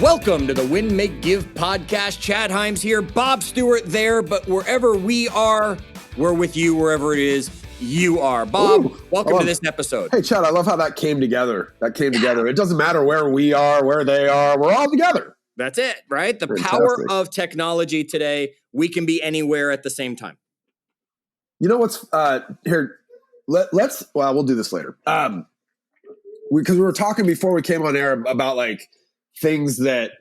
Welcome to the Win, Make, Give podcast. Chad Hyams here, Bob Stewart there, but wherever we are, we're with you wherever it is you are. Bob, welcome to this episode. Hey, Chad, I love how that came together. It doesn't matter where we are, where they are. We're all together. That's it, right? The Fantastic. Power of technology today. We can be anywhere at the same time. You know what's here? We'll do this later. Because we were talking before we came on air about like things that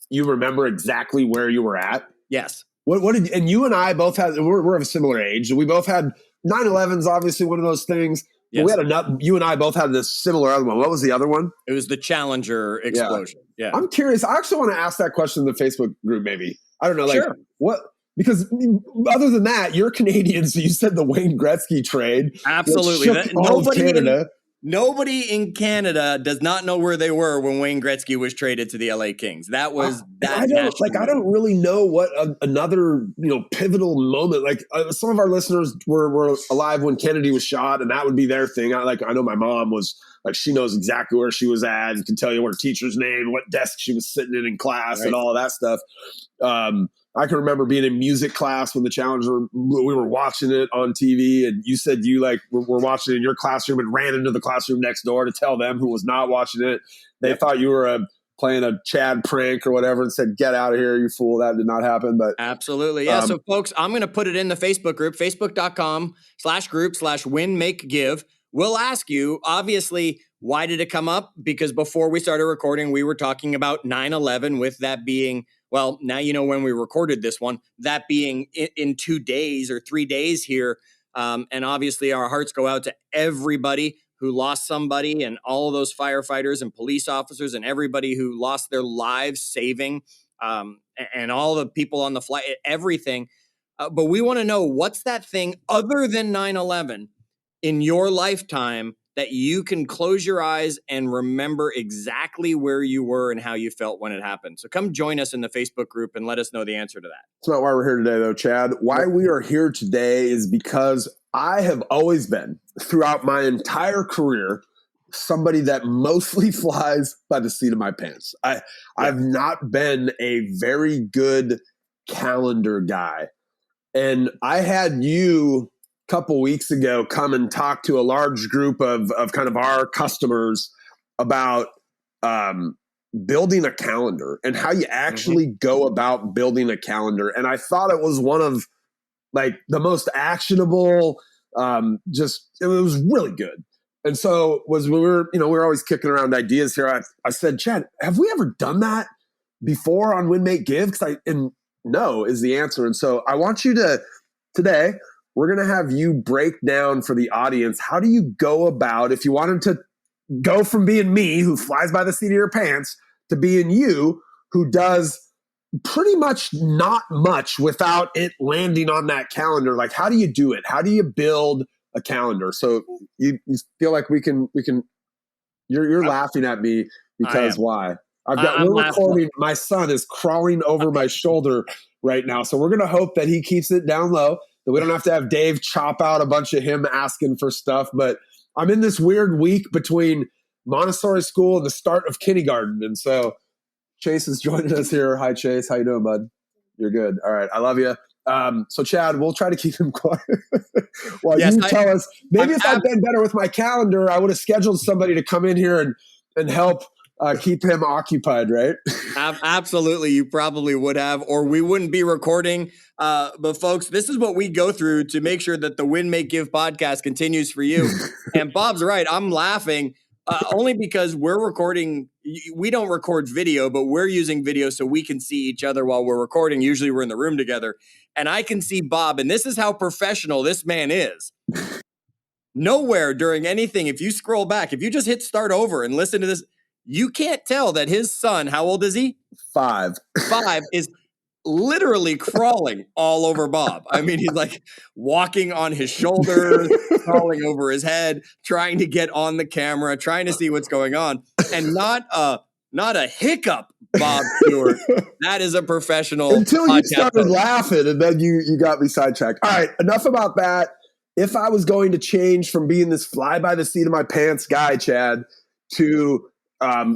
you remember exactly where you were at. Yes. What did, and you and I both had, we're of a similar age. We both had 9/11's obviously one of those things. Yes. We had you and I both had this similar other one. What was the other one? It was the Challenger explosion. Yeah. I'm curious. I actually want to ask that question in the Facebook group, maybe. I don't know. Like sure. What? Because other than that, you're Canadian, so you said the Wayne Gretzky trade. Absolutely. Nobody in Canada does not know where they were when Wayne Gretzky was traded to the LA Kings. That was I don't really know what another pivotal moment. Like some of our listeners were alive when Kennedy was shot, and that would be their thing. I know my mom was like, she knows exactly where she was at and can tell you what her teacher's name, what desk she was sitting in class, right, and all of that stuff. I can remember being in music class when the Challenger, we were watching it on TV, and you said you were watching it in your classroom and ran into the classroom next door to tell them who was not watching it. They thought you were playing a Chad prank or whatever and said, "Get out of here, you fool." That did not happen. But absolutely. Yeah. So folks, I'm going to put it in the Facebook group, facebook.com/group/win-make-give. We'll ask you, obviously, why did it come up? Because before we started recording, we were talking about 9/11, with that being, well, now you know when we recorded this one, that being in 2 days or 3 days here. And obviously our hearts go out to everybody who lost somebody, and all of those firefighters and police officers and everybody who lost their lives saving, and all the people on the flight, everything. But we want to know, what's that thing other than 9/11 in your lifetime that you can close your eyes and remember exactly where you were and how you felt when it happened? So come join us in the Facebook group and let us know the answer to that. That's not why we're here today, though, Chad. Why we are here today is because I have always been, throughout my entire career, somebody that mostly flies by the seat of my pants. I've not been a very good calendar guy. And I had you couple weeks ago come and talk to a large group of kind of our customers about building a calendar and how you actually go about building a calendar. And I thought it was one of like the most actionable, it was really good. And so we were always kicking around ideas here. I said, Chad, have we ever done that before on Win, Make, Give? And no is the answer. And so I want you to today, we're going to have you break down for the audience, how do you go about, if you wanted to go from being me, who flies by the seat of your pants, to being you, who does pretty much not much without it landing on that calendar. Like, how do you do it? How do you build a calendar? So you feel like we can, you're laughing at me because why? We're recording. My son is crawling over my shoulder right now. So we're going to hope that he keeps it down low, that we don't have to have Dave chop out a bunch of him asking for stuff. But I'm in this weird week between Montessori school and the start of kindergarten. And so Chase is joining us here. Hi, Chase. How you doing, bud? You're good. All right. I love you. So Chad, we'll try to keep him quiet while you tell us. Maybe if I'd been better with my calendar, I would have scheduled somebody to come in here and help keep him occupied, right? Absolutely. You probably would have, or we wouldn't be recording. But folks, this is what we go through to make sure that the Win, Make, Give podcast continues for you. And Bob's right. I'm laughing only because we're recording. We don't record video, but we're using video so we can see each other while we're recording. Usually we're in the room together, and I can see Bob, and this is how professional this man is. Nowhere during anything, if you scroll back, if you just hit start over and listen to this, you can't tell that his son, how old is he? 5, is literally crawling all over Bob. I mean, he's like walking on his shoulders, crawling over his head, trying to get on the camera, trying to see what's going on. And not a hiccup, Bob Stewart. That is a professional. Until you started laughing, and then you got me sidetracked. All right, enough about that. If I was going to change from being this fly by the seat of my pants guy, Chad, to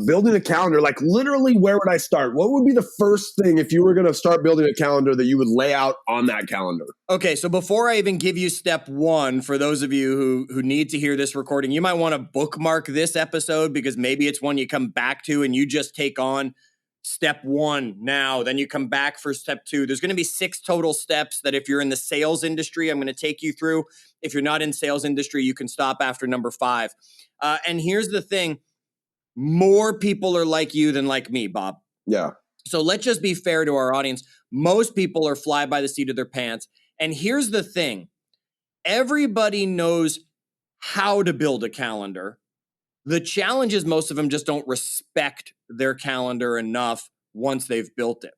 building a calendar, like literally where would I start? What would be the first thing if you were going to start building a calendar that you would lay out on that calendar? Okay, so before I even give you step one, for those of you who need to hear this recording, you might want to bookmark this episode because maybe it's one you come back to and you just take on step one now, then you come back for step two. There's going to be 6 total steps that if you're in the sales industry, I'm going to take you through. If you're not in sales industry, you can stop after number 5. And here's the thing. More people are like you than like me, Bob. Yeah. So let's just be fair to our audience. Most people are fly by the seat of their pants. And here's the thing. Everybody knows how to build a calendar. The challenge is most of them just don't respect their calendar enough once they've built it.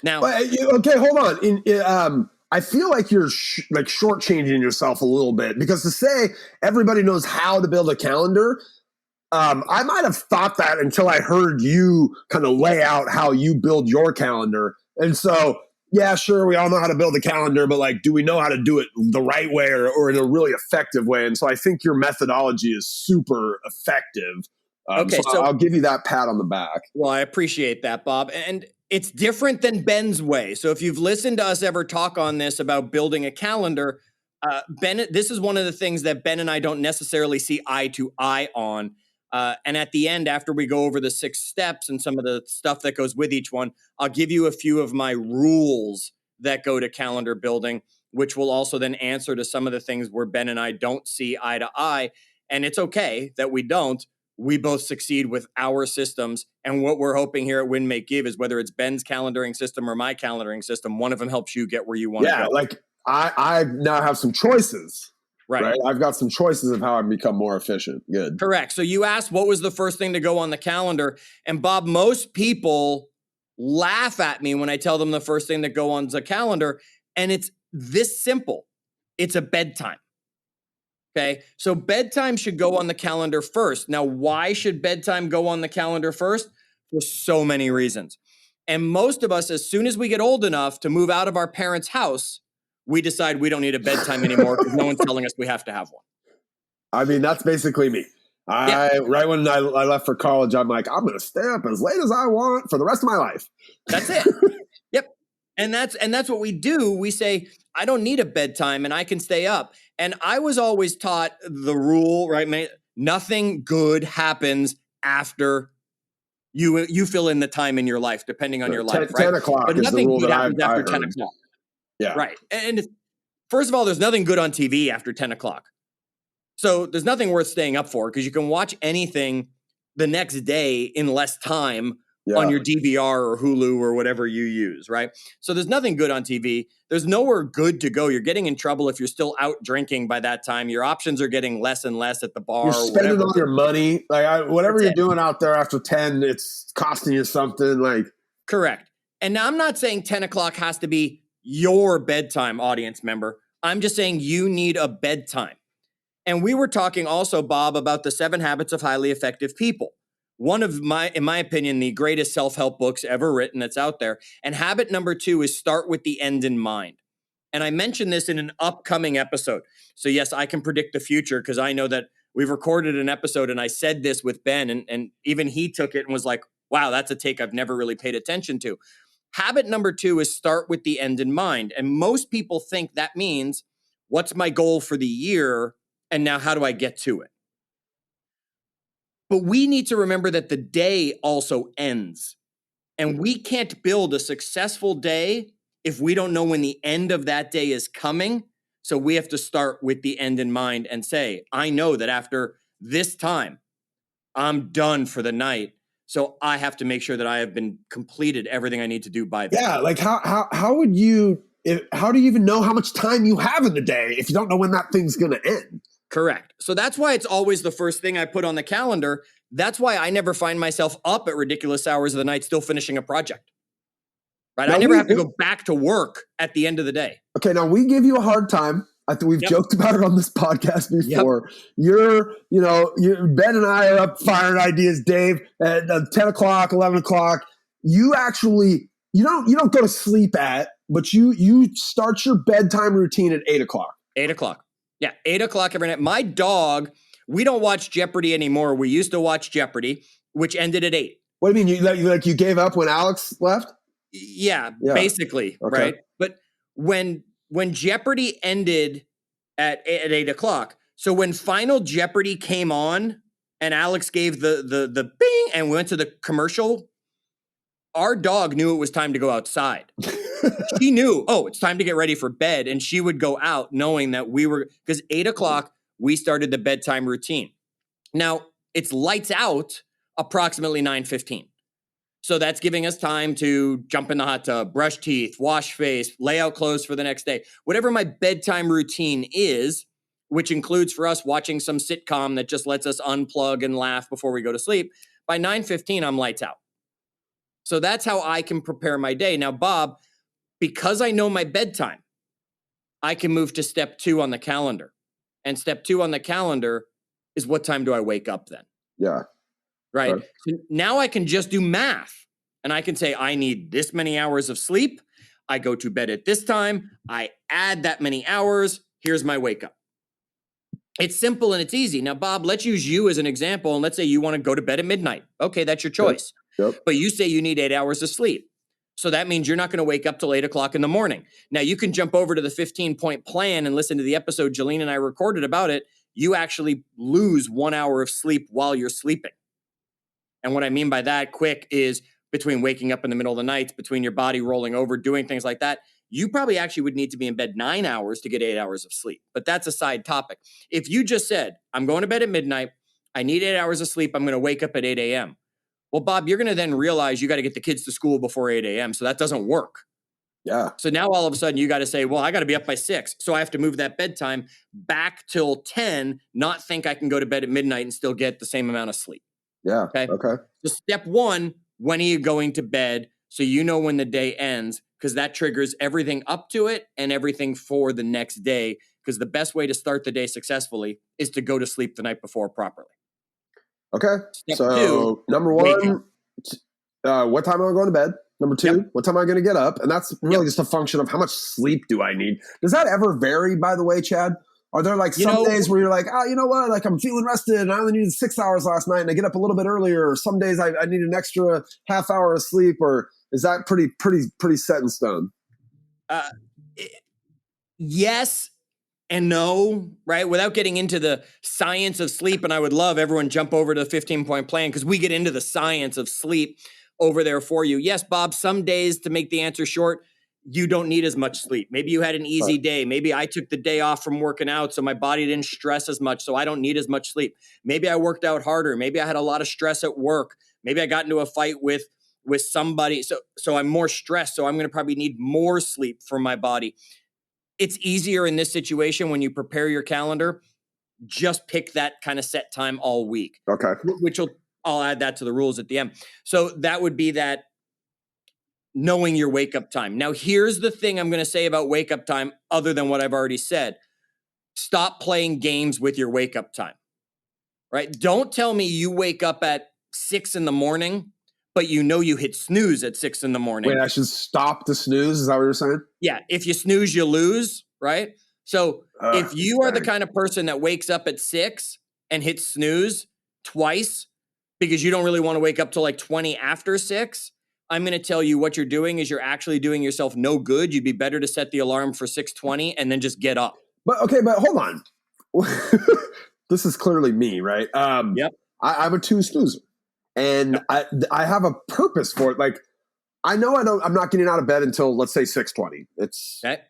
Now, okay, hold on. I feel like you're like shortchanging yourself a little bit, because to say everybody knows how to build a calendar, I might have thought that until I heard you kind of lay out how you build your calendar. And so, yeah, sure, we all know how to build a calendar, but like, do we know how to do it the right way or in a really effective way? And so I think your methodology is super effective. Okay, so I'll give you that pat on the back. Well, I appreciate that, Bob. And it's different than Ben's way. So if you've listened to us ever talk on this about building a calendar, Ben, this is one of the things that Ben and I don't necessarily see eye to eye on. And at the end, after we go over the 6 steps and some of the stuff that goes with each one, I'll give you a few of my rules that go to calendar building, which will also then answer to some of the things where Ben and I don't see eye to eye. And it's okay that we don't. We both succeed with our systems. And what we're hoping here at Win, Make, Give is whether it's Ben's calendaring system or my calendaring system, one of them helps you get where you want to go. Yeah, like I now have some choices. Right. I've got some choices of how I become more efficient. Good. Correct. So you asked what was the first thing to go on the calendar. And Bob, most people laugh at me when I tell them the first thing to go on the calendar. And it's this simple. It's a bedtime. Okay. So bedtime should go on the calendar first. Now, why should bedtime go on the calendar first? For so many reasons. And most of us, as soon as we get old enough to move out of our parents' house, we decide we don't need a bedtime anymore because no one's telling us we have to have one. I mean, that's basically me. Right when I left for college, I'm like, I'm going to stay up as late as I want for the rest of my life. That's it. Yep. And that's what we do. We say, I don't need a bedtime and I can stay up. And I was always taught the rule, right? Nothing good happens after you fill in the time in your life, depending on your life. 10 o'clock but is nothing the rule good that happens I after heard. 10 o'clock. Yeah. Right. And first of all, there's nothing good on TV after 10 o'clock. So there's nothing worth staying up for because you can watch anything the next day in less time on your DVR or Hulu or whatever you use, right? So there's nothing good on TV. There's nowhere good to go. You're getting in trouble if you're still out drinking by that time. Your options are getting less and less at the bar. You're spending all your money. Like whatever you're doing out there after 10, it's costing you something. Like correct. And now I'm not saying 10 o'clock has to be your bedtime, audience member. I'm just saying you need a bedtime. And we were talking also, Bob, about the 7 Habits of Highly Effective People. One of in my opinion, the greatest self-help books ever written that's out there. And habit number 2 is start with the end in mind. And I mentioned this in an upcoming episode. So yes, I can predict the future because I know that we've recorded an episode and I said this with Ben and even he took it and was like, wow, that's a take I've never really paid attention to. Habit number 2 is start with the end in mind. And most people think that means, what's my goal for the year? And now how do I get to it? But we need to remember that the day also ends. And we can't build a successful day if we don't know when the end of that day is coming. So we have to start with the end in mind and say, I know that after this time, I'm done for the night. So I have to make sure that I have been completed everything I need to do by then. Yeah, like how would you, how do you even know how much time you have in the day if you don't know when that thing's going to end? Correct. So that's why it's always the first thing I put on the calendar. That's why I never find myself up at ridiculous hours of the night still finishing a project. Right? Now I never have to go back to work at the end of the day. Okay, now we give you a hard time. I think we've joked about it on this podcast before. Ben and I are up firing ideas, Dave, at 10 o'clock, 11 o'clock. You actually, you don't go to sleep but you start your bedtime routine at 8 o'clock. 8 o'clock. Yeah, 8 o'clock every night. My dog, we don't watch Jeopardy anymore. We used to watch Jeopardy. which ended at 8. What do you mean? You gave up when Alex left? Yeah. Basically, okay. Right? But when Jeopardy ended at 8 o'clock, so when Final Jeopardy came on and Alex gave the bing and we went to the commercial, our dog knew it was time to go outside. She knew, it's time to get ready for bed. And she would go out knowing that because 8 o'clock, we started the bedtime routine. Now, it's lights out approximately 9:15. So that's giving us time to jump in the hot tub, brush teeth, wash face, lay out clothes for the next day. Whatever my bedtime routine is, which includes for us watching some sitcom that just lets us unplug and laugh before we go to sleep, by 9:15, I'm lights out. So that's how I can prepare my day. Now, Bob, because I know my bedtime, I can move to step 2 on the calendar. And step 2 on the calendar is what time do I wake up then? Yeah. Right. So now I can just do math and I can say, I need this many hours of sleep. I go to bed at this time. I add that many hours. Here's my wake up. It's simple and it's easy. Now, Bob, let's use you as an example. And let's say you want to go to bed at midnight. Okay, that's your choice. Yep. But you say you need 8 hours of sleep. So that means you're not going to wake up till 8 o'clock in the morning. Now, you can jump over to the 15-point plan and listen to the episode Jolene and I recorded about it. You actually lose 1 hour of sleep while you're sleeping. And what I mean by that, quick, is between waking up in the middle of the night, between your body rolling over, doing things like that, you probably actually would need to be in bed 9 hours to get 8 hours of sleep. But that's a side topic. If you just said, I'm going to bed at midnight, I need 8 hours of sleep, I'm going to wake up at 8 a.m. Well, Bob, you're going to then realize you got to get the kids to school before 8 a.m. So that doesn't work. Yeah. So now all of a sudden you got to say, well, I got to be up by 6. So I have to move that bedtime back till 10, not think I can go to bed at midnight and still get the same amount of sleep. Yeah. Okay. So step 1, when are you going to bed? So you know when the day ends, because that triggers everything up to it and everything for the next day. Because the best way to start the day successfully is to go to sleep the night before properly. Okay. Step so 2, number 1, what time am I going to bed? Number 2, what time am I going to get up? And that's really just a function of how much sleep do I need. Does that ever vary, by the way, Chad? Are there like some days where you're like, you know what? Like I'm feeling rested and I only needed 6 hours last night and I get up a little bit earlier. Or some days I need an extra half hour of sleep. Or is that pretty set in stone? Yes and no, right? Without getting into the science of sleep. And I would love everyone jump over to the 15-point plan because we get into the science of sleep over there for you. Yes, Bob, some days, to make the answer short, you don't need as much sleep. Maybe you had an easy day. Maybe I took the day off from working out, so my body didn't stress as much, so I don't need as much sleep. Maybe I worked out harder. Maybe I had a lot of stress at work. Maybe I got into a fight with somebody, so I'm more stressed, so I'm going to probably need more sleep for my body. It's easier in this situation when you prepare your calendar. Just pick that kind of set time all week. Okay. I'll add that to the rules at the end. So that would be that. Knowing your wake up time. Now, here's the thing I'm going to say about wake up time, other than what I've already said. Stop playing games with your wake up time, right? Don't tell me you wake up at 6 in the morning, but you know you hit snooze at 6 in the morning. Wait, I should stop the snooze? Is that what you're saying? Yeah. If you snooze, you lose, right? So if you are the kind of person that wakes up at 6 and hits snooze twice because you don't really want to wake up till like 20 after 6, I'm going to tell you what you're doing is you're actually doing yourself no good. You'd be better to set the alarm for 6:20 and then just get up. But hold on. This is clearly me, right? Yep. I'm a 2 snoozer, and I have a purpose for it. Like I know I'm not getting out of bed until let's say 6:20. It's okay.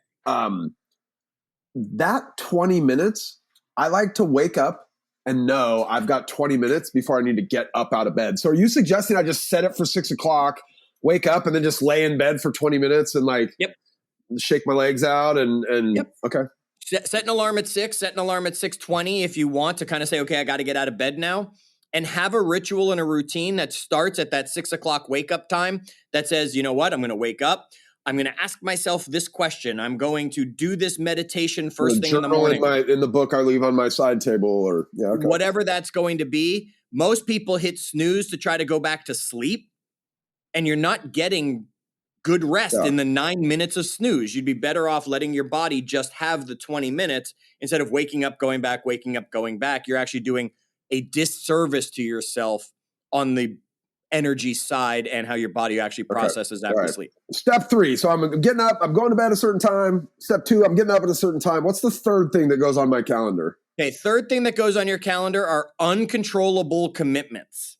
That 20 minutes. I like to wake up and know I've got 20 minutes before I need to get up out of bed. So are you suggesting I just set it for 6 o'clock? Wake up and then just lay in bed for 20 minutes and shake my legs out and okay. Set an alarm at 6, set an alarm at 6:20 if you want to kind of say, okay, I got to get out of bed now, and have a ritual and a routine that starts at that 6 o'clock wake up time that says, you know what, I'm going to wake up. I'm going to ask myself this question. I'm going to do this meditation first thing in the morning. In the book I leave on my side table or whatever that's going to be. Most people hit snooze to try to go back to sleep. And you're not getting good rest in the 9 minutes of snooze. You'd be better off letting your body just have the 20 minutes instead of waking up, going back, waking up, going back. You're actually doing a disservice to yourself on the energy side and how your body actually processes after sleep. Step 3. So I'm getting up, I'm going to bed at a certain time. Step 2, I'm getting up at a certain time. What's the third thing that goes on my calendar? Okay, third thing that goes on your calendar are uncontrollable commitments.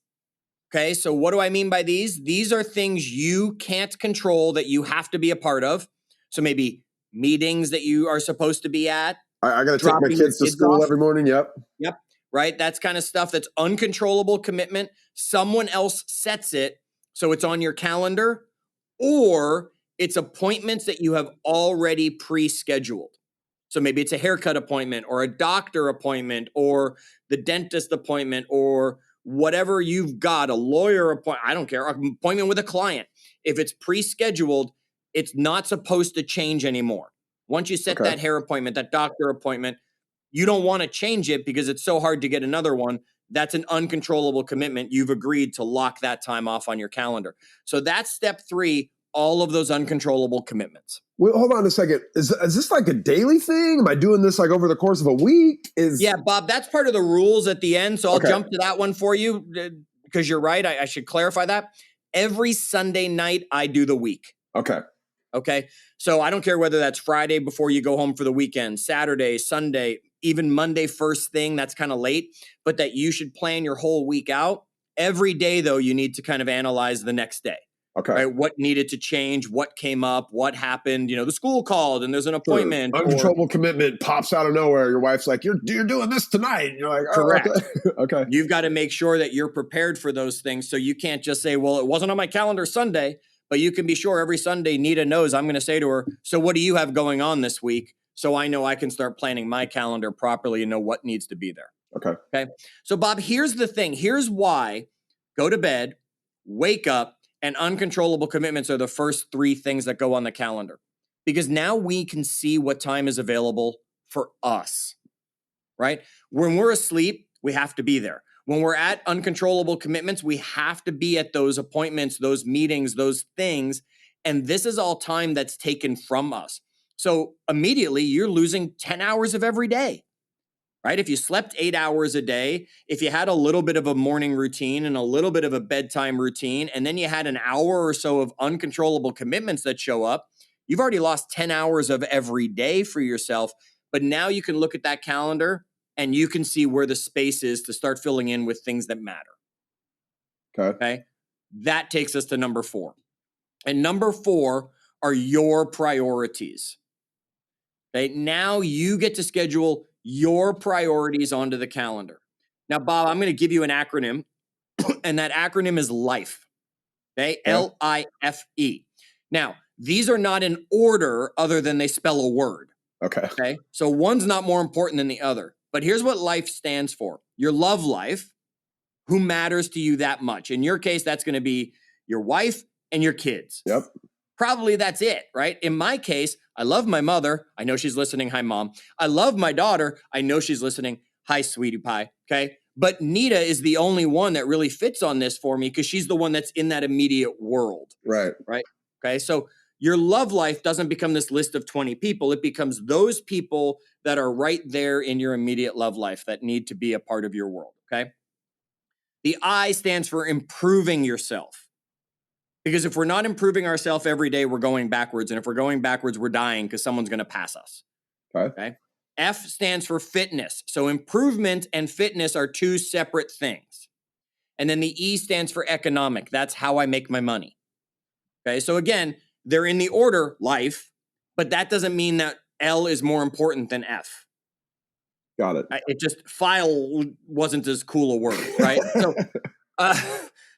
Okay, so what do I mean by these? These are things you can't control that you have to be a part of. So maybe meetings that you are supposed to be at. I got to take my kids to school every morning. Yep. Right? That's kind of stuff that's uncontrollable commitment. Someone else sets it, so it's on your calendar, or it's appointments that you have already pre-scheduled. So maybe it's a haircut appointment or a doctor appointment or the dentist appointment or whatever you've got, a lawyer appointment, I don't care, an appointment with a client. If it's pre-scheduled, it's not supposed to change anymore. Once you set that hair appointment, that doctor appointment, you don't want to change it because it's so hard to get another one. That's an uncontrollable commitment. You've agreed to lock that time off on your calendar. So that's step 3, all of those uncontrollable commitments. Well, hold on a second. Is this like a daily thing? Am I doing this like over the course of a week? Yeah, Bob, that's part of the rules at the end. So I'll jump to that one for you because you're right. I should clarify that. Every Sunday night, I do the week. Okay. So I don't care whether that's Friday before you go home for the weekend, Saturday, Sunday, even Monday first thing, that's kind of late, but that you should plan your whole week out. Every day, though, you need to kind of analyze the next day. Right? What needed to change, what came up, what happened, the school called and there's an appointment. Uncontrollable commitment pops out of nowhere. Your wife's like, you're doing this tonight. And you're like, correct. Okay. You've got to make sure that you're prepared for those things. So you can't just say, well, it wasn't on my calendar Sunday, but you can be sure every Sunday Nita knows I'm going to say to her, so what do you have going on this week? So I know I can start planning my calendar properly and know what needs to be there. Okay. So Bob, here's the thing. Here's why go to bed, wake up, and uncontrollable commitments are the first 3 things that go on the calendar. Because now we can see what time is available for us, right? When we're asleep, we have to be there. When we're at uncontrollable commitments, we have to be at those appointments, those meetings, those things. And this is all time that's taken from us. So immediately you're losing 10 hours of every day, right? If you slept 8 hours a day, if you had a little bit of a morning routine and a little bit of a bedtime routine, and then you had an hour or so of uncontrollable commitments that show up, you've already lost 10 hours of every day for yourself. But now you can look at that calendar and you can see where the space is to start filling in with things that matter. Okay. That takes us to number 4. And number 4 are your priorities. Okay. Now you get to schedule your priorities onto the calendar. Now, Bob, I'm going to give you an acronym, and that acronym is LIFE. Okay. LIFE. Now, these are not in order other than they spell a word. Okay. So one's not more important than the other. But here's what LIFE stands for. Your love life, who matters to you that much. In your case, that's going to be your wife and your kids. Probably that's it, right? In my case, I love my mother. I know she's listening. Hi, Mom. I love my daughter. I know she's listening. Hi, sweetie pie. Okay. But Nita is the only one that really fits on this for me because she's the one that's in that immediate world. Right. Okay. So your love life doesn't become this list of 20 people. It becomes those people that are right there in your immediate love life that need to be a part of your world. Okay. The I stands for improving yourself. Because if we're not improving ourselves every day, we're going backwards. And if we're going backwards, we're dying because someone's going to pass us. Okay. F stands for fitness. So improvement and fitness are 2 separate things. And then the E stands for economic. That's how I make my money. Okay. So again, they're in the order life, but that doesn't mean that L is more important than F. Got it. It just file wasn't as cool a word, right? So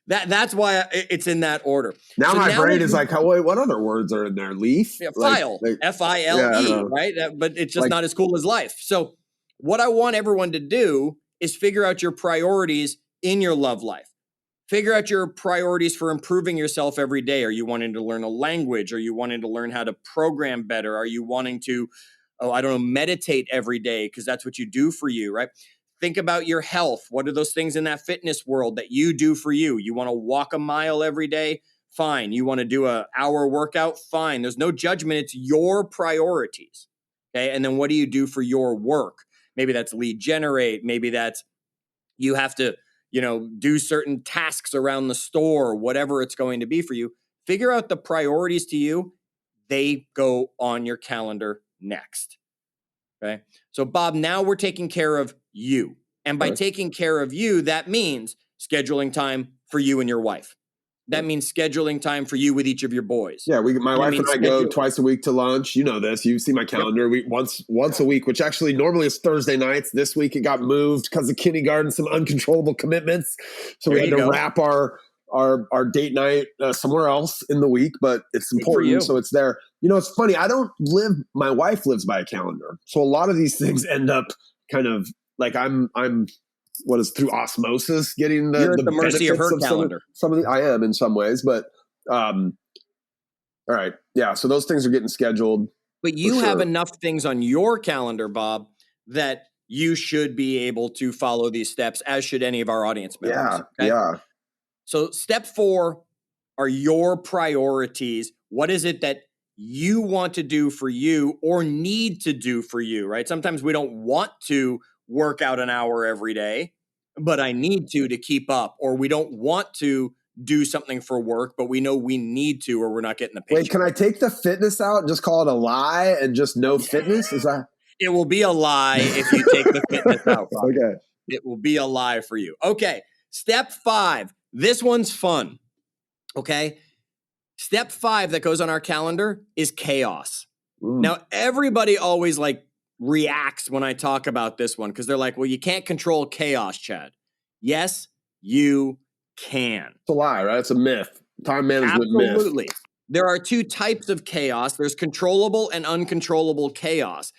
that's why it's in that order. Now my brain is like, wait, what other words are in there? Leaf? Yeah, file, F-I-L-E, right? But it's just not as cool as life. So what I want everyone to do is figure out your priorities in your love life. Figure out your priorities for improving yourself every day. Are you wanting to learn a language? Are you wanting to learn how to program better? Are you wanting to, meditate every day because that's what you do for you, right? Think about your health. What are those things in that fitness world that you do for you? You want to walk a mile every day? Fine. You want to do an hour workout? Fine. There's no judgment. It's your priorities. Okay. And then what do you do for your work? Maybe that's lead generate. Maybe that's you have to do certain tasks around the store, whatever it's going to be for you. Figure out the priorities to you. They go on your calendar next. Okay. So Bob, now we're taking care of you. And by taking care of you, that means scheduling time for you and your wife. That means scheduling time for you with each of your boys. Yeah, my wife and I go twice a week to lunch. You know this. You see my calendar. We once a week, which actually normally is Thursday nights. This week it got moved because of kindergarten, some uncontrollable commitments. So we had to wrap our date night somewhere else in the week, but it's important, so it's there. It's funny. My wife lives by a calendar, so a lot of these things end up kind of like I'm what is through osmosis getting the mercy of her calendar. Some of the I am in some ways, but all right, yeah. So those things are getting scheduled. But you have enough things on your calendar, Bob, that you should be able to follow these steps, as should any of our audience members. Yeah. So step 4 are your priorities. What is it that you want to do for you or need to do for you, right? Sometimes we don't want to work out an hour every day, but I need to keep up. Or we don't want to do something for work, but we know we need to, or we're not getting the paycheck. Wait, can I take the fitness out and just call it a lie and just no fitness? Is that? It will be a lie if you take the fitness out. Bob. Okay. It will be a lie for you. Okay. Step 5. This one's fun. Okay. Step 5 that goes on our calendar is chaos. Now, everybody always reacts when I talk about this one because they're like, well, you can't control chaos, Chad. Yes, you can. It's a lie, right? It's a myth. Time management myth. Absolutely. There are 2 types of chaos. There's controllable and uncontrollable chaos.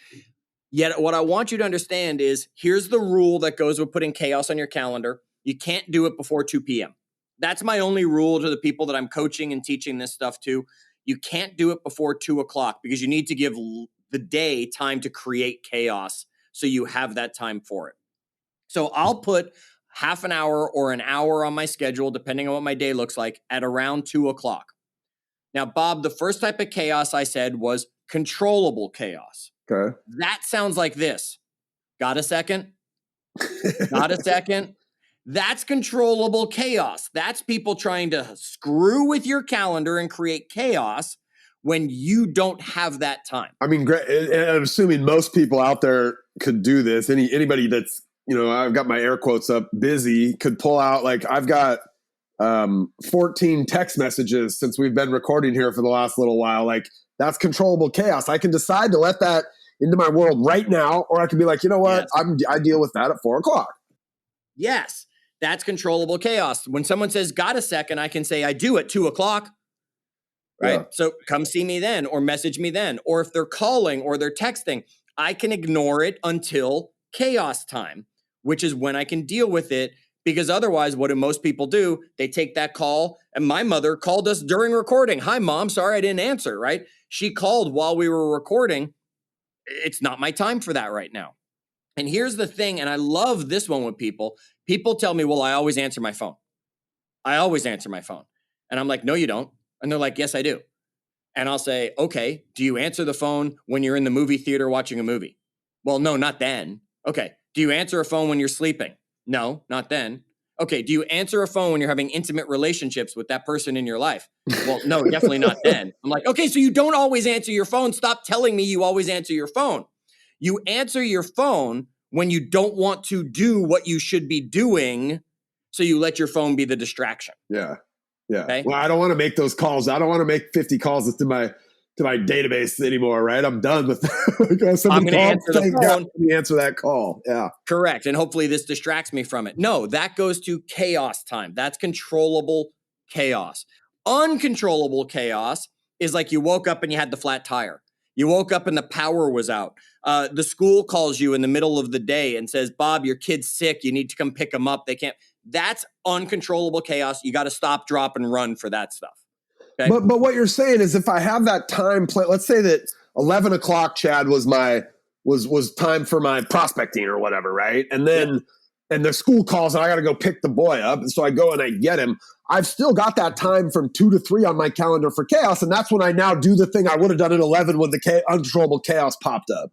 Yet what I want you to understand is here's the rule that goes with putting chaos on your calendar. You can't do it before 2 p.m. That's my only rule to the people that I'm coaching and teaching this stuff to. You can't do it before 2 o'clock because you need to give the day time to create chaos so you have that time for it. So I'll put half an hour or an hour on my schedule, depending on what my day looks like, at around 2 o'clock. Now, Bob, the first type of chaos I said was controllable chaos. Okay. That sounds like this. Got a second? Got a second? That's controllable chaos. That's people trying to screw with your calendar and create chaos when you don't have that time. I mean, I'm assuming most people out there could do this. Anybody that's, I've got my air quotes up, busy, could pull out, I've got 14 text messages since we've been recording here for the last little while. That's controllable chaos. I can decide to let that into my world right now, or I can be like, you know what? Yes. I deal with that at 4 o'clock. Yes. That's controllable chaos. When someone says, got a second, I can say, I do at 2 o'clock. Right. Yeah. So come see me then, or message me then. Or if they're calling or they're texting, I can ignore it until chaos time, which is when I can deal with it. Because otherwise, what do most people do? They take that call. And my mother called us during recording. Hi, Mom. Sorry, I didn't answer. Right. She called while we were recording. It's not my time for that right now. And here's the thing. And I love this one with people. People tell me, well, I always answer my phone. I always answer my phone. And I'm like, no, you don't. And they're like, yes, I do. And I'll say, okay, do you answer the phone when you're in the movie theater watching a movie? Well, no, not then. Okay. Do you answer a phone when you're sleeping? No, not then. Okay. Do you answer a phone when you're having intimate relationships with that person in your life? Well, no, definitely not then. I'm like, okay, so you don't always answer your phone. Stop telling me you always answer your phone. You answer your phone when you don't want to do what you should be doing. So you let your phone be the distraction. Yeah. Yeah. Okay? Well, I don't want to make those calls. I don't want to make 50 calls to my database anymore, right? I'm done with that. I'm going to answer the phone. Answer that call. Yeah. Correct. And hopefully this distracts me from it. No, that goes to chaos time. That's controllable chaos. Uncontrollable chaos is like you woke up and you had the flat tire. You woke up and the power was out. The school calls you in the middle of the day and says, Bob, your kid's sick. You need to come pick them up. They can't. That's uncontrollable chaos. You got to stop, drop, and run for that stuff. Okay? But what you're saying is if I have that time, let's say that 11 o'clock, Chad, was time for my prospecting or whatever, right? And then and the school calls and I got to go pick the boy up. And so I go and I get him. I've still got that time from 2 to 3 on my calendar for chaos. And that's when I now do the thing I would have done at 11 when the uncontrollable chaos popped up.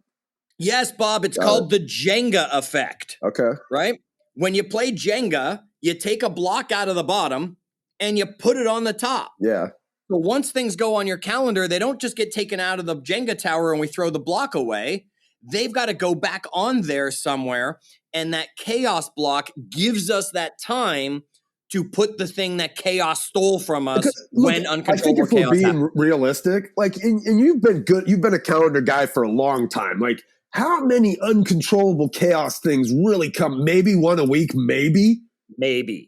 Yes, Bob. It's called the Jenga Effect. Okay. Right? When you play Jenga, you take a block out of the bottom and you put it on the top. Yeah. So once things go on your calendar, they don't just get taken out of the Jenga tower and we throw the block away. They've got to go back on there somewhere. And that chaos block gives us that time to put the thing that chaos stole from us when uncontrollable chaos I think if we're being happens. realistic, like, and you've been a calendar guy for a long time. Like, how many uncontrollable chaos things really come? Maybe one a week, maybe.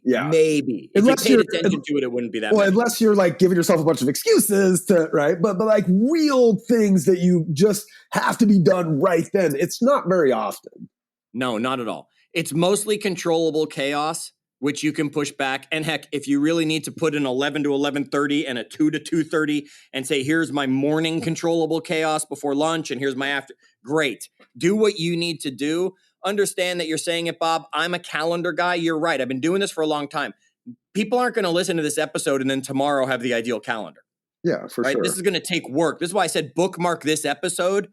Yeah. Maybe. If you paid attention to it, it wouldn't be that. Well, unless you're like giving yourself a bunch of excuses to, right? But like real things that you just have to be done right then. It's not very often. No, not at all. It's mostly controllable chaos, which you can push back. And heck, if you really need to put an 11 to 11:30 and a 2 to 2:30 and say, here's my morning controllable chaos before lunch and here's my after, great. Do what you need to do. Understand that you're saying it, Bob. I'm a calendar guy. You're right. I've been doing this for a long time. People aren't going to listen to this episode and then tomorrow have the ideal calendar. Yeah, for sure. This is going to take work. This is why I said bookmark this episode.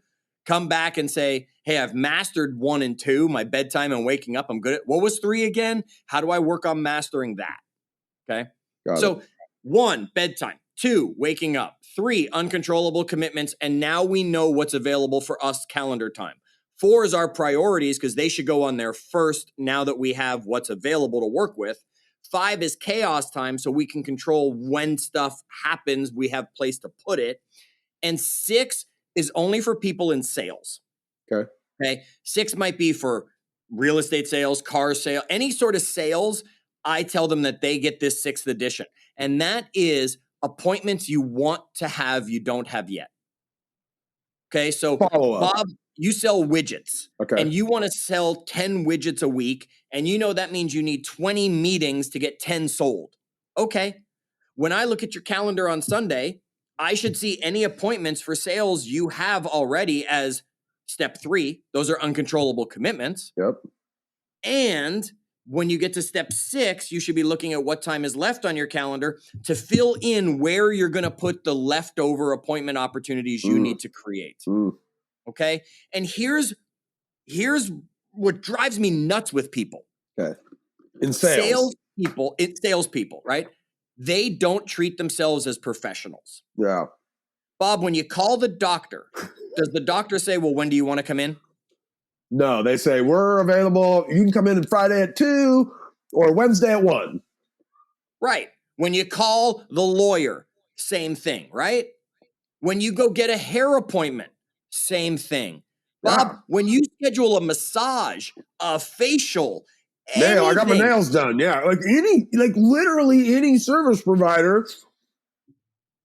Come back and say, hey, I've mastered 1 and 2, my bedtime and waking up. I'm good at, what was 3 again? How do I work on mastering that? Okay. So 1, bedtime. 2, waking up. 3, uncontrollable commitments. And now we know what's available for us calendar time. 4 is our priorities because they should go on there first now that we have what's available to work with. 5 is chaos time so we can control when stuff happens. We have place to put it. And 6 is only for people in sales. Okay. 6 might be for real estate sales, car sale, any sort of sales. I tell them that they get this 6th edition. And that is appointments you want to have, you don't have yet. Okay. So Bob, you sell widgets and you want to sell 10 widgets a week. And you know that means you need 20 meetings to get 10 sold. Okay. When I look at your calendar on Sunday, I should see any appointments for sales you have already as step 3. Those are uncontrollable commitments. Yep. And when you get to step 6, you should be looking at what time is left on your calendar to fill in where you're going to put the leftover appointment opportunities you need to create. Okay. And here's what drives me nuts with people. Okay. In sales. Salespeople, right? They don't treat themselves as professionals. Yeah. Bob, when you call the doctor, does the doctor say, well, when do you want to come in? No, they say, we're available. You can come in on Friday at 2 or Wednesday at 1. Right. When you call the lawyer, same thing, right? When you go get a hair appointment, same thing. Bob, when you schedule a massage, a facial, nail, I got my nails done. Yeah. Literally any service provider.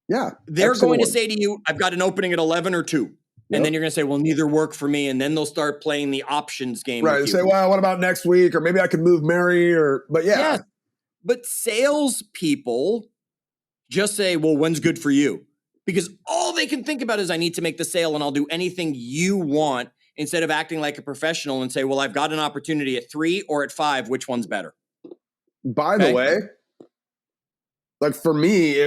Yeah. They're going to say to you, I've got an opening at 11 or 2. And then you're going to say, well, neither work for me. And then they'll start playing the options game. Right. Say, well, what about next week? Or maybe I can move Mary but yeah. Yes. But salespeople just say, well, when's good for you? Because all they can think about is I need to make the sale and I'll do anything you want instead of acting like a professional and say, well, I've got an opportunity at 3 or at 5. Which one's better? By the way, like for me,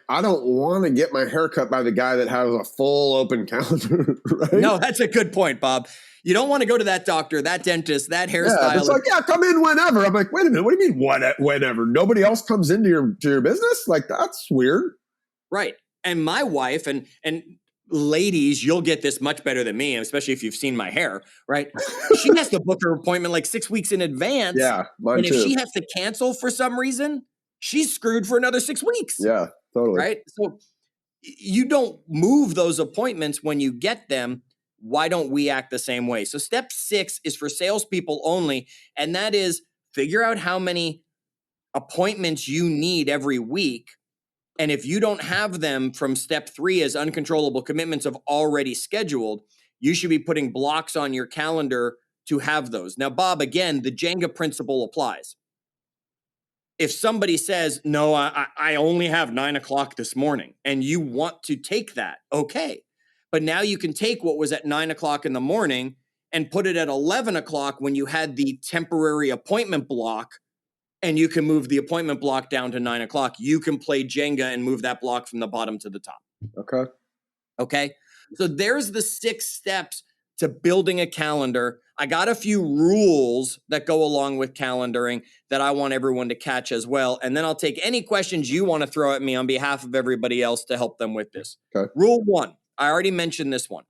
I don't want to get my hair cut by the guy that has a full open calendar, right? No, that's a good point, Bob. You don't want to go to that doctor, that dentist, that hairstylist. Yeah, it's like, come in whenever. I'm like, wait a minute, what do you mean whenever? Nobody else comes into your business? Like, that's weird. Right. And my wife and ladies, you'll get this much better than me, especially if you've seen my hair, right? She has to book her appointment like 6 weeks in advance. Yeah, mine and too. If she has to cancel for some reason, she's screwed for another 6 weeks. Yeah, totally. Right? So you don't move those appointments when you get them. Why don't we act the same way? So step 6 is for salespeople only, and that is figure out how many appointments you need every week. And if you don't have them from step 3 as uncontrollable commitments of already scheduled, you should be putting blocks on your calendar to have those. Now, Bob, again, the Jenga principle applies. If somebody says, no, I only have 9 o'clock this morning, and you want to take that, okay. But now you can take what was at 9 o'clock in the morning and put it at 11 o'clock when you had the temporary appointment block, and you can move the appointment block down to 9 o'clock. You can play Jenga and move that block from the bottom to the top. Okay. Okay. So there's the 6 steps to building a calendar. I got a few rules that go along with calendaring that I want everyone to catch as well. And then I'll take any questions you want to throw at me on behalf of everybody else to help them with this. Okay. Rule 1, I already mentioned this one.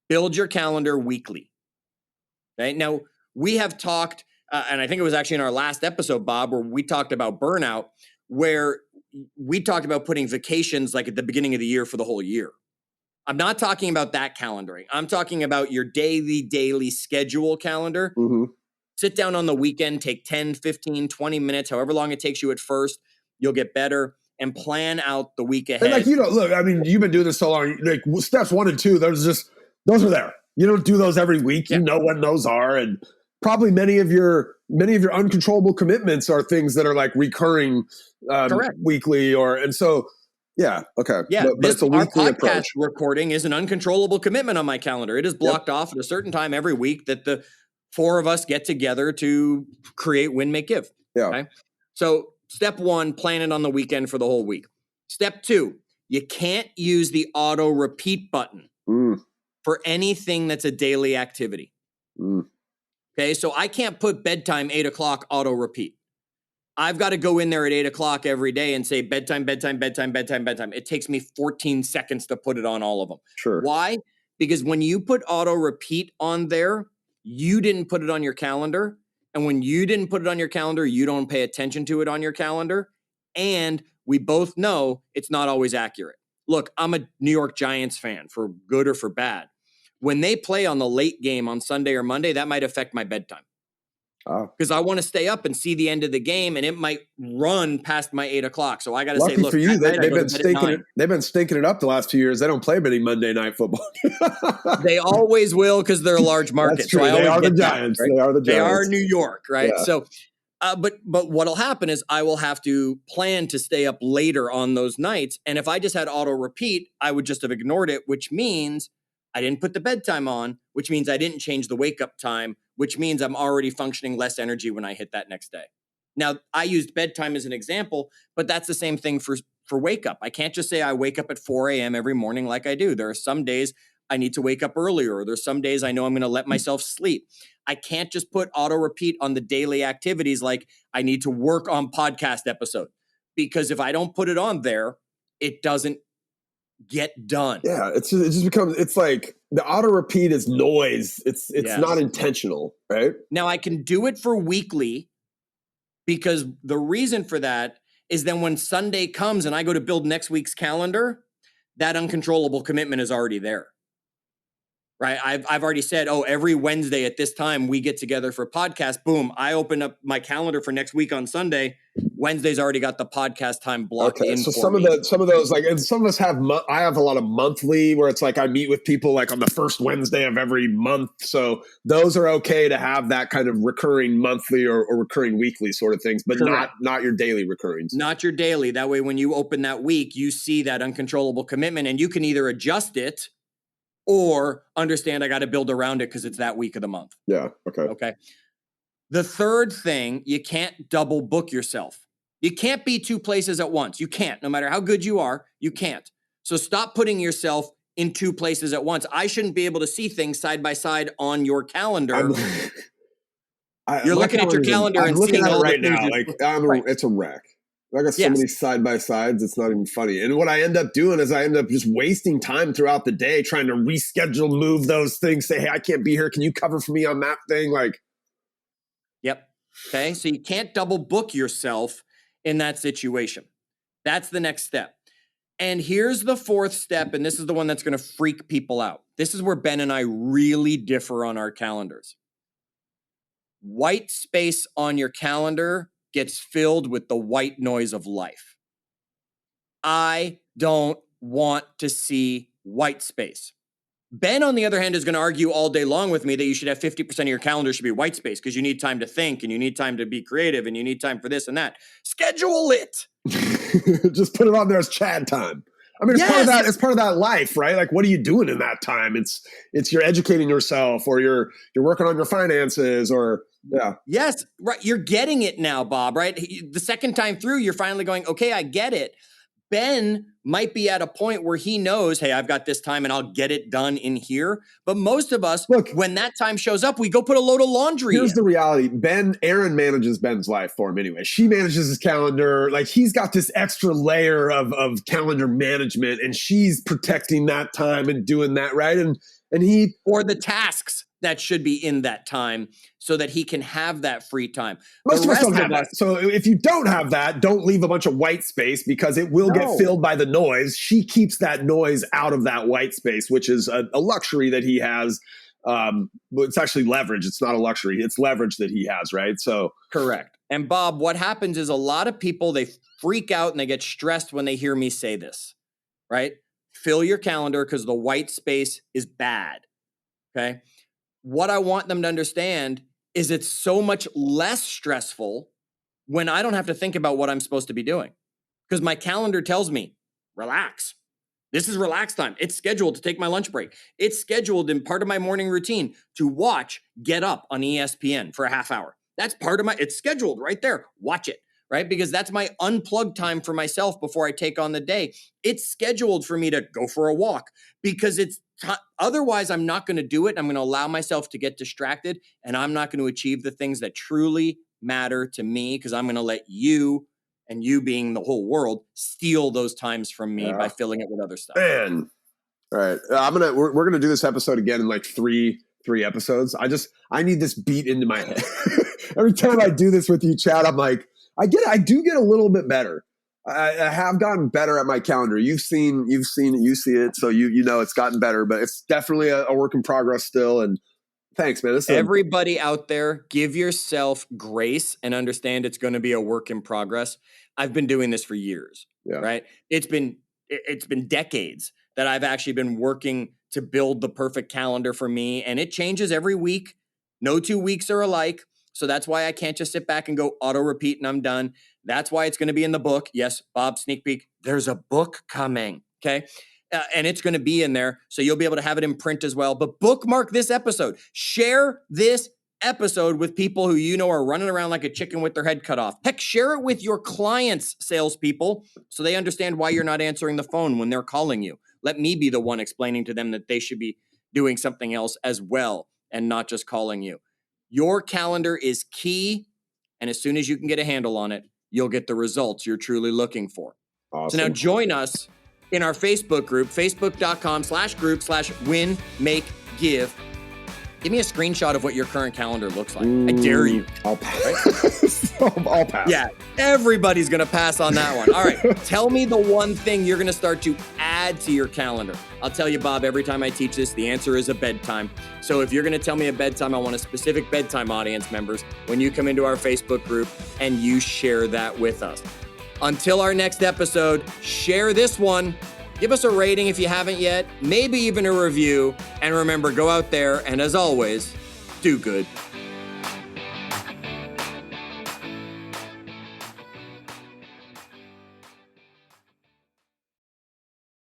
Build your calendar weekly. Okay. Now, we have talked, and I think it was actually in our last episode, Bob, where we talked about burnout, where we talked about putting vacations like at the beginning of the year for the whole year. I'm not talking about that calendaring. I'm talking about your daily schedule calendar. Mm-hmm. Sit down on the weekend, take 10, 15, 20 minutes, however long it takes you at first. You'll get better and plan out the week ahead. And like, look, I mean, you've been doing this so long. Like steps 1 and 2, those are there. You don't do those every week. You know when those are. And probably many of your uncontrollable commitments are things that are like recurring weekly and so. Yeah. Okay. Yeah. But it's a weekly our podcast approach. recording is an uncontrollable commitment on my calendar. It is blocked off at a certain time every week that the 4 of us get together to create Win, Make, Give. Yeah. Okay? So step 1, plan it on the weekend for the whole week. Step 2, you can't use the auto repeat button for anything that's a daily activity. Okay. So I can't put bedtime 8:00 auto repeat. I've got to go in there at 8:00 every day and say bedtime, bedtime, bedtime, bedtime, bedtime. It takes me 14 seconds to put it on all of them. Sure. Why? Because when you put auto repeat on there, you didn't put it on your calendar. And when you didn't put it on your calendar, you don't pay attention to it on your calendar. And we both know it's not always accurate. Look, I'm a New York Giants fan, for good or for bad. When they play on the late game on Sunday or Monday, that might affect my bedtime. Because I want to stay up and see the end of the game, and it might run past my 8:00. So I got to say, look, for you, they've been been stinking it up the last 2 years. They don't play many Monday night football. They always will because they're a large market. That's true. So They are the Giants. Right? They are the Giants. They are New York, right? Yeah. So, but what'll happen is I will have to plan to stay up later on those nights, and if I just had auto repeat, I would just have ignored it, which means I didn't put the bedtime on, which means I didn't change the wake up time, which means I'm already functioning less energy when I hit that next day. Now, I used bedtime as an example, but that's the same thing for wake up. I can't just say I wake up at 4 a.m. every morning like I do. There are some days I need to wake up earlier, or there's some days I know I'm going to let myself sleep. I can't just put auto repeat on the daily activities like I need to work on podcast episode, because if I don't put it on there, it doesn't get done. Yeah, it just becomes, it's like the auto repeat is noise. It's not intentional, right? Now I can do it for weekly, because the reason for that is then when Sunday comes and I go to build next week's calendar, that uncontrollable commitment is already there. Right? I've already said, every Wednesday at this time we get together for podcast. Boom. I open up my calendar for next week on Sunday. Wednesday's already got the podcast time blocked in. So for some me. of those, like, and some of us have, I have a lot of monthly where it's like I meet with people like on the first Wednesday of every month. So those are okay to have that kind of recurring monthly or recurring weekly sort of things, but not your daily recurrings. Not your daily. That way, when you open that week, you see that uncontrollable commitment and you can either adjust it or understand I got to build around it because it's that week of the month. Yeah. Okay. Okay. The third thing, you can't double book yourself. You can't be 2 places at once. You can't. No matter how good you are, you can't. So stop putting yourself in 2 places at once. I shouldn't be able to see things side by side on your calendar. You're looking at your calendar and seeing all right the now. Right. It's a wreck. I got so many side by sides. It's not even funny. And what I end up doing is I end up just wasting time throughout the day trying to reschedule, move those things. Say, hey, I can't be here. Can you cover for me on that thing? Yep. Okay. So you can't double book yourself in that situation. That's the next step. And here's the 4th step. And this is the one that's going to freak people out. This is where Ben and I really differ on our calendars. White space on your calendar gets filled with the white noise of life. I don't want to see white space. Ben, on the other hand, is going to argue all day long with me that you should have 50% of your calendar should be white space because you need time to think and you need time to be creative and you need time for this and that. Schedule it. Just put it on there as Chad time. I mean, it's part of that. It's part of that life, right? Like, what are you doing in that time? It's you're educating yourself, or you're working on your finances, or Yes, right. You're getting it now, Bob. Right. The second time through, you're finally going, okay, I get it. Ben might be at a point where he knows, hey, I've got this time and I'll get it done in here. But most of us, Look, when that time shows up, we go put a load of laundry Here's in. the reality. Erin manages Ben's life for him anyway. She manages his calendar. Like, he's got this extra layer of calendar management, and she's protecting that time and doing that, right? And he, or the tasks that should be in that time so that he can have that free time. Most of us don't have that. So if you don't have that, don't leave a bunch of white space, because it will get filled by the noise. She keeps that noise out of that white space, which is a luxury that he has. It's actually leverage. It's not a luxury. It's leverage that he has, right? So correct. And Bob, what happens is a lot of people, they freak out and they get stressed when they hear me say this, right? Fill your calendar because the white space is bad. Okay. What I want them to understand is it's so much less stressful when I don't have to think about what I'm supposed to be doing, because my calendar tells me, relax. This is relax time. It's scheduled to take my lunch break. It's scheduled in part of my morning routine to watch Get Up on ESPN for a half hour. That's part of it's scheduled right there. Watch it, right? Because that's my unplugged time for myself before I take on the day. It's scheduled for me to go for a walk, because otherwise I'm not going to do it. I'm going to allow myself to get distracted, and I'm not going to achieve the things that truly matter to me, because I'm going to let you, and you being the whole world, steal those times from me by filling it with other stuff. Man. All right. We're going to do this episode again in like three episodes. I need this beat into my head. Every time I do this with you, Chad, I'm like, I do get a little bit better. I have gotten better at my calendar. You've seen it, you see it. So you know it's gotten better, but it's definitely a work in progress still. And thanks, man. Everybody out there, give yourself grace and understand it's going to be a work in progress. I've been doing this for years, right? It's been decades that I've actually been working to build the perfect calendar for me, and it changes every week. No 2 weeks are alike. So that's why I can't just sit back and go auto repeat and I'm done. That's why it's going to be in the book. Yes, Bob, sneak peek. There's a book coming. Okay. And it's going to be in there. So you'll be able to have it in print as well. But bookmark this episode. Share this episode with people who you know are running around like a chicken with their head cut off. Heck, share it with your clients' salespeople so they understand why you're not answering the phone when they're calling you. Let me be the one explaining to them that they should be doing something else as well and not just calling you. Your calendar is key, and as soon as you can get a handle on it, you'll get the results you're truly looking for. Awesome. So now join us in our Facebook group, facebook.com/group/win-make-give. Give me a screenshot of what your current calendar looks like. I dare you. I'll pass. I'll pass. Yeah, everybody's going to pass on that one. All right, tell me the one thing you're going to start to add to your calendar. I'll tell you, Bob, every time I teach this, the answer is a bedtime. So if you're going to tell me a bedtime, I want a specific bedtime audience members when you come into our Facebook group and you share that with us. Until our next episode, share this one. Give us a rating if you haven't yet, maybe even a review. And remember, go out there and, as always, do good.